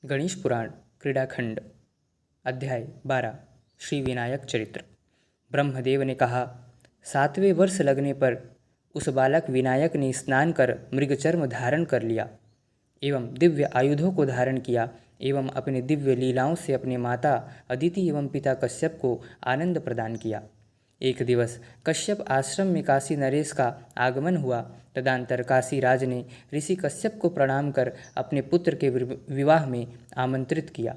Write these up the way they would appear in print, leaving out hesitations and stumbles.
गणेश पुराण क्रीड़ाखंड अध्याय 12 श्री विनायक चरित्र। ब्रह्मदेव ने कहा, 7वें वर्ष लगने पर उस बालक विनायक ने स्नान कर मृगचर्म धारण कर लिया एवं दिव्य आयुधों को धारण किया एवं अपने दिव्य लीलाओं से अपने माता अदिति एवं पिता कश्यप को आनंद प्रदान किया। एक दिवस कश्यप आश्रम में काशी नरेश का आगमन हुआ। तदंतर काशी राज ने ऋषि कश्यप को प्रणाम कर अपने पुत्र के विवाह में आमंत्रित किया,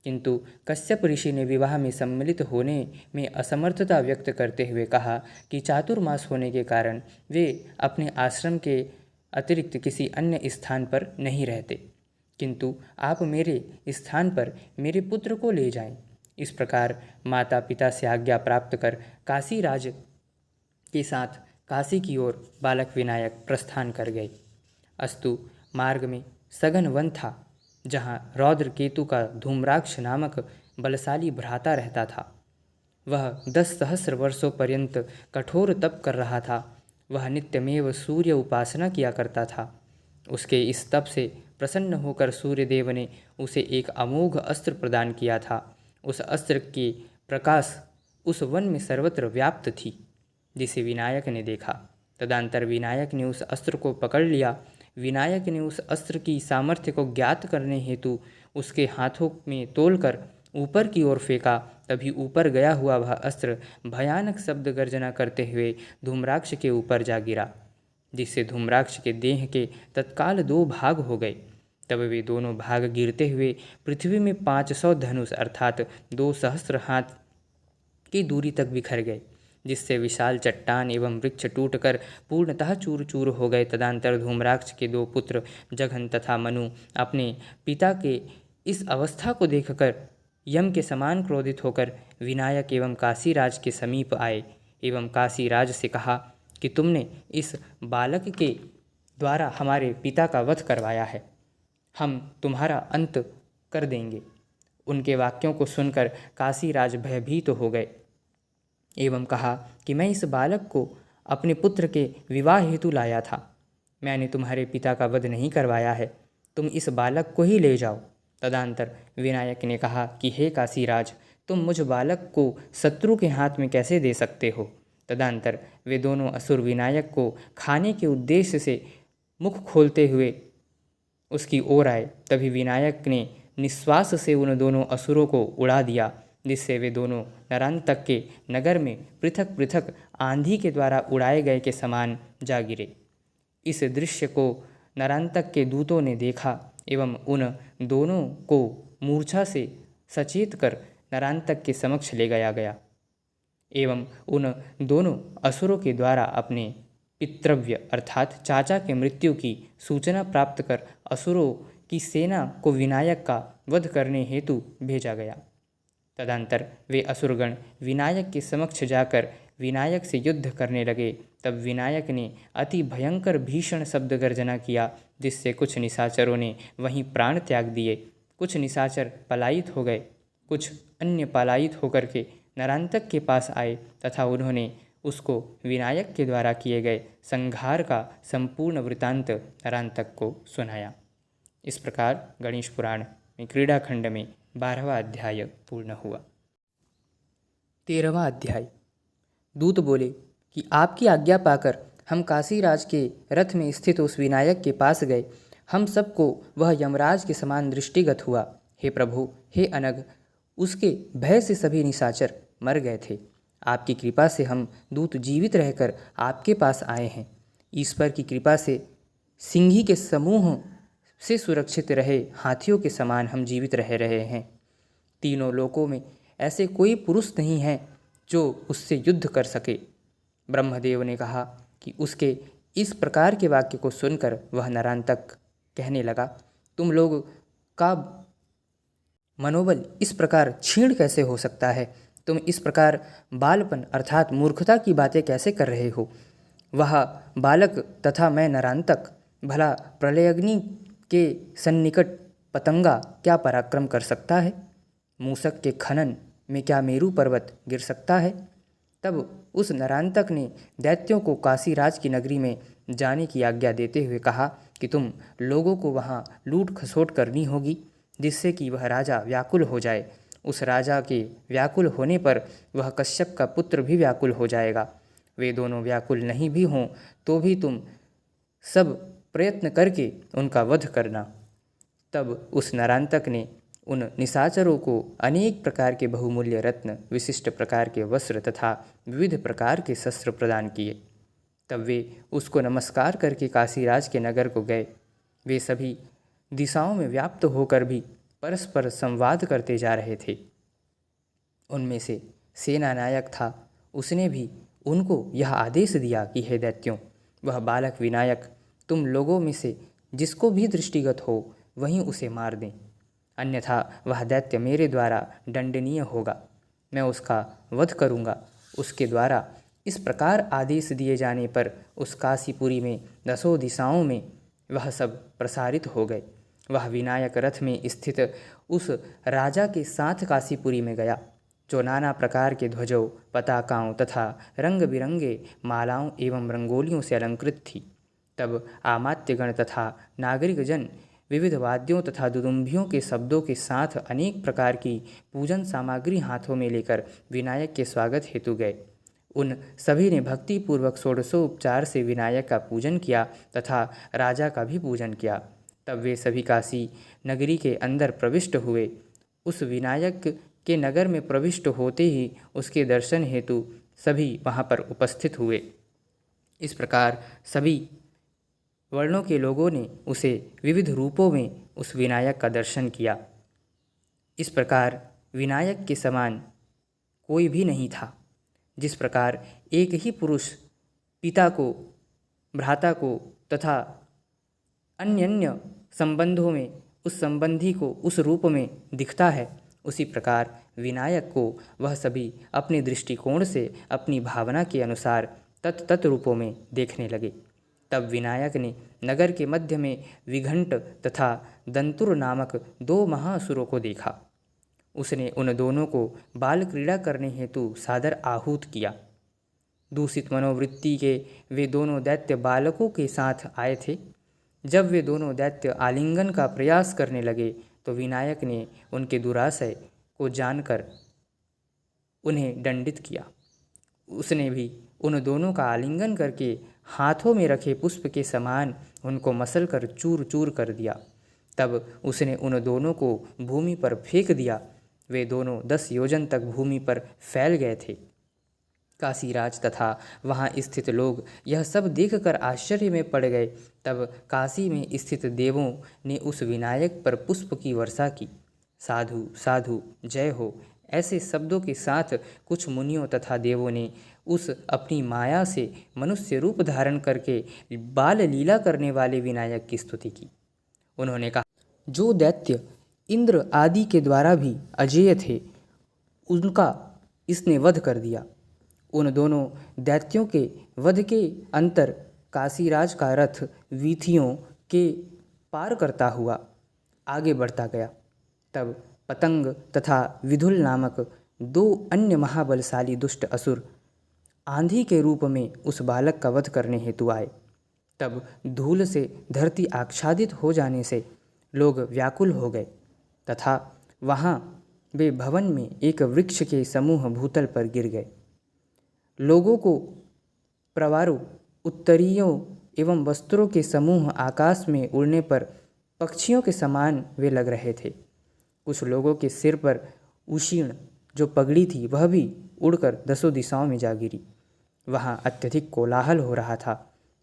किंतु कश्यप ऋषि ने विवाह में सम्मिलित होने में असमर्थता व्यक्त करते हुए कहा कि चातुर्मास होने के कारण वे अपने आश्रम के अतिरिक्त किसी अन्य स्थान पर नहीं रहते, किंतु आप मेरे स्थान पर मेरे पुत्र को ले जाएं। इस प्रकार माता पिता से आज्ञा प्राप्त कर काशी राज के साथ काशी की ओर बालक विनायक प्रस्थान कर गए। अस्तु मार्ग में सघन वन था, जहाँ रौद्र केतु का धूम्राक्ष नामक बलशाली भ्राता रहता था। वह 10 सहस्र वर्षों पर्यंत कठोर तप कर रहा था। वह नित्यमेव सूर्य उपासना किया करता था। उसके इस तप से प्रसन्न होकर सूर्यदेव ने उसे एक अमोघ अस्त्र प्रदान किया था। उस अस्त्र की प्रकाश उस वन में सर्वत्र व्याप्त थी, जिसे विनायक ने देखा। तदंतर विनायक ने उस अस्त्र को पकड़ लिया। विनायक ने उस अस्त्र की सामर्थ्य को ज्ञात करने हेतु उसके हाथों में तोलकर ऊपर की ओर फेंका। तभी ऊपर गया हुआ वह अस्त्र भयानक शब्द गर्जना करते हुए धूम्राक्ष के ऊपर जा गिरा, जिससे धूम्राक्ष के देह के तत्काल 2 भाग हो गए। तब वे दोनों भाग गिरते हुए पृथ्वी में 500 धनुष अर्थात 2 सहस्र हाथ की दूरी तक बिखर गए, जिससे विशाल चट्टान एवं वृक्ष टूटकर पूर्णतः चूर चूर हो गए। तदंतर धूम्राक्ष के 2 पुत्र जघन तथा मनु अपने पिता के इस अवस्था को देखकर यम के समान क्रोधित होकर विनायक एवं काशीराज के समीप आए एवं काशीराज से कहा कि तुमने इस बालक के द्वारा हमारे पिता का वध करवाया है, हम तुम्हारा अंत कर देंगे। उनके वाक्यों को सुनकर काशीराज भयभीत हो गए एवं कहा कि मैं इस बालक को अपने पुत्र के विवाह हेतु लाया था। मैंने तुम्हारे पिता का वध नहीं करवाया है, तुम इस बालक को ही ले जाओ। तदंतर विनायक ने कहा कि हे काशीराज, तुम मुझ बालक को शत्रु के हाथ में कैसे दे सकते हो। तदंतर वे दोनों असुर विनायक को खाने के उद्देश्य से मुख खोलते हुए उसकी ओर आए। तभी विनायक ने निश्वास से उन दोनों असुरों को उड़ा दिया, जिससे वे दोनों नरांतक के नगर में पृथक पृथक आंधी के द्वारा उड़ाए गए के समान जा गिरे। इस दृश्य को नरांतक के दूतों ने देखा एवं उन दोनों को मूर्छा से सचेत कर नरांतक के समक्ष ले गया एवं उन दोनों असुरों के द्वारा अपने पितृव्य अर्थात चाचा के मृत्यु की सूचना प्राप्त कर असुरों की सेना को विनायक का वध करने हेतु भेजा गया। तदंतर वे असुरगण विनायक के समक्ष जाकर विनायक से युद्ध करने लगे। तब विनायक ने अति भयंकर भीषण शब्द गर्जना किया, जिससे कुछ निशाचरों ने वहीं प्राण त्याग दिए। कुछ निशाचर पलायित हो गए, कुछ अन्य पलायित होकर के नरांतक के पास आए तथा उन्होंने उसको विनायक के द्वारा किए गए संहार का संपूर्ण वृतांत नरांतक को सुनाया। इस प्रकार गणेश पुराण में क्रीड़ाखंड में 12वां अध्याय पूर्ण हुआ। 13वां अध्याय। दूत बोले कि आपकी आज्ञा पाकर हम काशीराज के रथ में स्थित उस विनायक के पास गए। हम सबको वह यमराज के समान दृष्टिगत हुआ। हे प्रभु, हे अनग, उसके भय से सभी निशाचर मर गए थे। आपकी कृपा से हम दूत जीवित रहकर आपके पास आए हैं। ईश्वर की कृपा से सिंही के समूह से सुरक्षित रहे हाथियों के समान हम जीवित रह रहे हैं। तीनों लोकों में ऐसे कोई पुरुष नहीं है जो उससे युद्ध कर सके। ब्रह्मदेव ने कहा कि उसके इस प्रकार के वाक्य को सुनकर वह नरांतक कहने लगा, तुम लोग का मनोबल इस प्रकार क्षीण कैसे हो सकता है? तुम इस प्रकार बालपन अर्थात मूर्खता की बातें कैसे कर रहे हो? वह बालक तथा मैं नरांतक, भला प्रलयाग्नि के सन्निकट पतंगा क्या पराक्रम कर सकता है? मूसक के खनन में क्या मेरू पर्वत गिर सकता है? तब उस नरांतक ने दैत्यों को काशीराज की नगरी में जाने की आज्ञा देते हुए कहा कि तुम लोगों को वहाँ लूट खसोट करनी होगी। जिससे कि वह राजा व्याकुल हो जाए। उस राजा के व्याकुल होने पर वह कश्यप का पुत्र भी व्याकुल हो जाएगा। वे दोनों व्याकुल नहीं भी हों तो भी तुम सब प्रयत्न करके उनका वध करना। तब उस नरांतक ने उन निशाचरों को अनेक प्रकार के बहुमूल्य रत्न, विशिष्ट प्रकार के वस्त्र तथा विविध प्रकार के शस्त्र प्रदान किए। तब वे उसको नमस्कार करके काशीराज के नगर को गए। वे सभी दिशाओं में व्याप्त होकर भी परस्पर संवाद करते जा रहे थे। उनमें से सेना नायक था, उसने भी उनको यह आदेश दिया कि हे दैत्यों, वह बालक विनायक तुम लोगों में से जिसको भी दृष्टिगत हो वहीं उसे मार दें, अन्यथा वह दैत्य मेरे द्वारा दंडनीय होगा। मैं उसका वध करूँगा। उसके द्वारा इस प्रकार आदेश दिए जाने पर उस काशीपुरी में 10 दिशाओं में वह सब प्रसारित हो गए। वह विनायक रथ में स्थित उस राजा के साथ काशीपुरी में गया, जो नाना प्रकार के ध्वजों, पताकाओं तथा रंग बिरंगे मालाओं एवं रंगोलियों से अलंकृत थी। तब आमात्यगण तथा नागरिक जन विविध वाद्यों तथा दुदुम्भियों के शब्दों के साथ अनेक प्रकार की पूजन सामग्री हाथों में लेकर विनायक के स्वागत हेतु गए। उन सभी ने भक्तिपूर्वक षोडशोपचार से विनायक का पूजन किया तथा राजा का भी पूजन किया। तब वे सभी काशी नगरी के अंदर प्रविष्ट हुए। उस विनायक के नगर में प्रविष्ट होते ही उसके दर्शन हेतु सभी वहाँ पर उपस्थित हुए। इस प्रकार सभी वर्णों के लोगों ने उसे विविध रूपों में उस विनायक का दर्शन किया। इस प्रकार विनायक के समान कोई भी नहीं था। जिस प्रकार एक ही पुरुष पिता को, भ्राता को तथा अन्य संबंधों में उस संबंधी को उस रूप में दिखता है, उसी प्रकार विनायक को वह सभी अपने दृष्टिकोण से अपनी भावना के अनुसार तत्त रूपों में देखने लगे। तब विनायक ने नगर के मध्य में विघंट तथा दंतुर नामक 2 महाअसुरों को देखा। उसने उन दोनों को बाल क्रीड़ा करने हेतु सादर आहूत किया। दूषित मनोवृत्ति के वे दोनों दैत्य बालकों के साथ आए थे। जब वे दोनों दैत्य आलिंगन का प्रयास करने लगे तो विनायक ने उनके दुराशय को जानकर उन्हें दंडित किया। उसने भी उन दोनों का आलिंगन करके हाथों में रखे पुष्प के समान उनको मसल कर चूर चूर कर दिया। तब उसने उन दोनों को भूमि पर फेंक दिया। वे दोनों 10 योजन तक भूमि पर फैल गए थे। काशीराज तथा वहाँ स्थित लोग यह सब देखकर आश्चर्य में पड़ गए। तब काशी में स्थित देवों ने उस विनायक पर पुष्प की वर्षा की। साधु साधु जय हो ऐसे शब्दों के साथ कुछ मुनियों तथा देवों ने उस अपनी माया से मनुष्य रूप धारण करके बाल लीला करने वाले विनायक की स्तुति की। उन्होंने कहा, जो दैत्य इंद्र आदि के द्वारा भी अजेय थे, उनका इसने वध कर दिया। उन दोनों दैत्यों के वध के अंतर काशीराज का रथ वीथियों के पार करता हुआ आगे बढ़ता गया। तब पतंग तथा विधुल नामक 2 अन्य महाबलशाली दुष्ट असुर आंधी के रूप में उस बालक का वध करने हेतु आए। तब धूल से धरती आच्छादित हो जाने से लोग व्याकुल हो गए तथा वहाँ वे भवन में एक वृक्ष के समूह भूतल पर गिर गए। लोगों को प्रवारों, उत्तरीयों एवं वस्त्रों के समूह आकाश में उड़ने पर पक्षियों के समान वे लग रहे थे। कुछ लोगों के सिर पर उशीर्ण जो पगड़ी थी वह भी उड़कर 10 दिशाओं में जा गिरी। वहाँ अत्यधिक कोलाहल हो रहा था,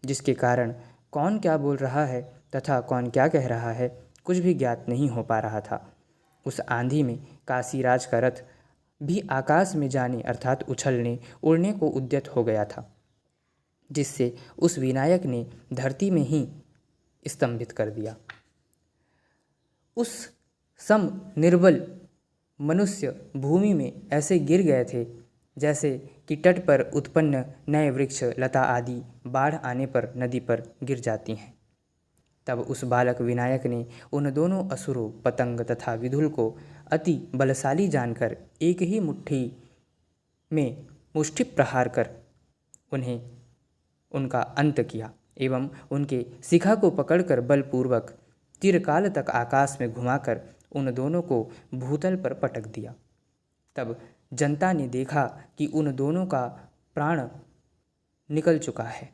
जिसके कारण कौन क्या बोल रहा है तथा कौन क्या कह रहा है कुछ भी ज्ञात नहीं हो पा रहा था। उस आंधी में काशीराज का रथ भी आकाश में जाने अर्थात उछलने उड़ने को उद्यत हो गया था, जिससे उस विनायक ने धरती में ही स्तंभित कर दिया। उस सम निर्बल मनुष्य भूमि में ऐसे गिर गए थे जैसे कि तट पर उत्पन्न नए वृक्ष, लता आदि बाढ़ आने पर नदी पर गिर जाती हैं। तब उस बालक विनायक ने उन दोनों असुरों पतंग तथा विधुल को अति बलशाली जानकर एक ही मुट्ठी में मुष्टि प्रहार कर उन्हें उनका अंत किया एवं उनके शिखा को पकड़कर बलपूर्वक चिरकाल तक आकाश में घुमाकर उन दोनों को भूतल पर पटक दिया। तब जनता ने देखा कि उन दोनों का प्राण निकल चुका है।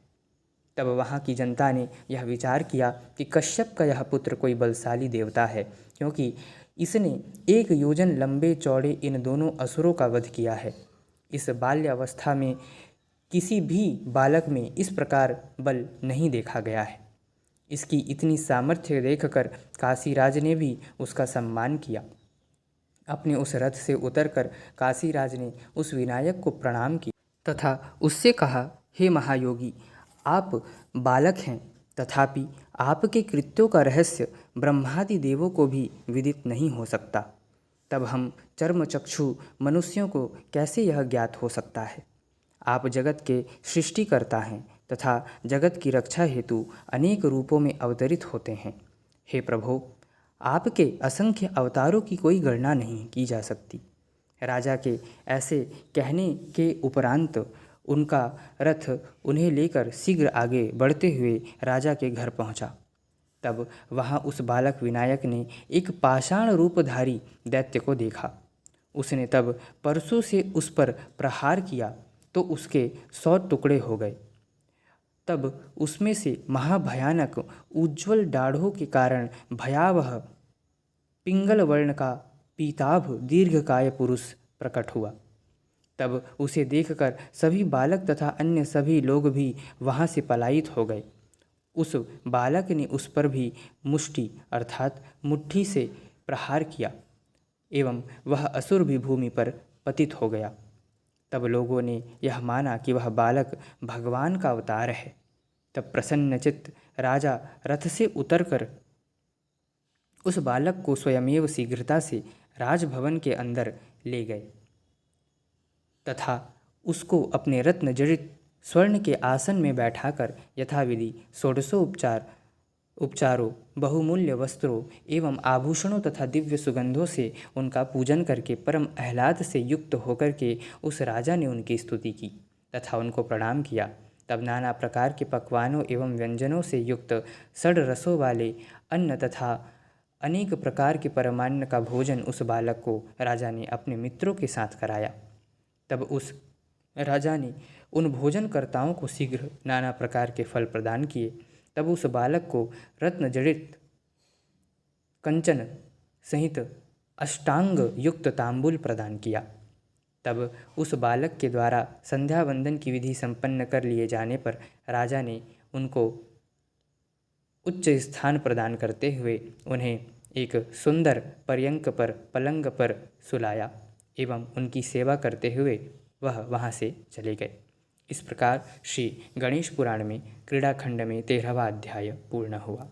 तब वहाँ की जनता ने यह विचार किया कि कश्यप का यह पुत्र कोई बलशाली देवता है, क्योंकि इसने 1 योजन लंबे चौड़े इन दोनों असुरों का वध किया है। इस बाल्यावस्था में किसी भी बालक में इस प्रकार बल नहीं देखा गया है। इसकी इतनी सामर्थ्य देखकर काशीराज ने भी उसका सम्मान किया। अपने उस रथ से उतरकर काशीराज ने उस विनायक को प्रणाम किया तथा उससे कहा, हे महायोगी, आप बालक हैं, तथापि आपके कृत्यों का रहस्य ब्रह्मादि देवों को भी विदित नहीं हो सकता। तब हम चर्मचक्षु मनुष्यों को कैसे यह ज्ञात हो सकता है? आप जगत के सृष्टिकर्ता हैं तथा जगत की रक्षा हेतु अनेक रूपों में अवतरित होते हैं। हे प्रभो, आपके असंख्य अवतारों की कोई गणना नहीं की जा सकती। राजा के ऐसे कहने के उपरांत उनका रथ उन्हें लेकर शीघ्र आगे बढ़ते हुए राजा के घर पहुंचा। तब वहां उस बालक विनायक ने एक पाषाण रूपधारी दैत्य को देखा। उसने तब परशु से उस पर प्रहार किया तो उसके 100 टुकड़े हो गए। तब उसमें से महाभयानक उज्ज्वल दाढ़ों के कारण भयावह पिंगल वर्ण का पीताभ दीर्घकाय पुरुष प्रकट हुआ। तब उसे देखकर सभी बालक तथा अन्य सभी लोग भी वहाँ से पलायित हो गए। उस बालक ने उस पर भी मुष्टि अर्थात मुट्ठी से प्रहार किया एवं वह असुर भी भूमि पर पतित हो गया। तब लोगों ने यह माना कि वह बालक भगवान का अवतार है। तब प्रसन्नचित्त राजा रथ से उतरकर उस बालक को स्वयमेव शीघ्रता से राजभवन के अंदर ले गए तथा उसको अपने रत्न जड़ित स्वर्ण के आसन में बैठाकर यथाविधि उपचारों, बहुमूल्य वस्त्रों एवं आभूषणों तथा दिव्य सुगंधों से उनका पूजन करके परम आह्लाद से युक्त होकर के उस राजा ने उनकी स्तुति की तथा उनको प्रणाम किया। तब नाना प्रकार के पकवानों एवं व्यंजनों से युक्त 6 रसों वाले अन्न तथा अनेक प्रकार के परमान्न का भोजन उस बालक को राजा ने अपने मित्रों के साथ कराया। तब उस राजा ने उन भोजनकर्ताओं को शीघ्र नाना प्रकार के फल प्रदान किए। तब उस बालक को रत्न जड़ित कंचन सहित अष्टांग युक्त तांबूल प्रदान किया। तब उस बालक के द्वारा संध्या वंदन की विधि संपन्न कर लिए जाने पर राजा ने उनको उच्च स्थान प्रदान करते हुए उन्हें एक सुंदर पर्यंक पर पलंग पर सुलाया एवं उनकी सेवा करते हुए वह वहाँ से चले गए। इस प्रकार श्री गणेश पुराण में क्रीड़ाखंड में 13वां अध्याय पूर्ण हुआ।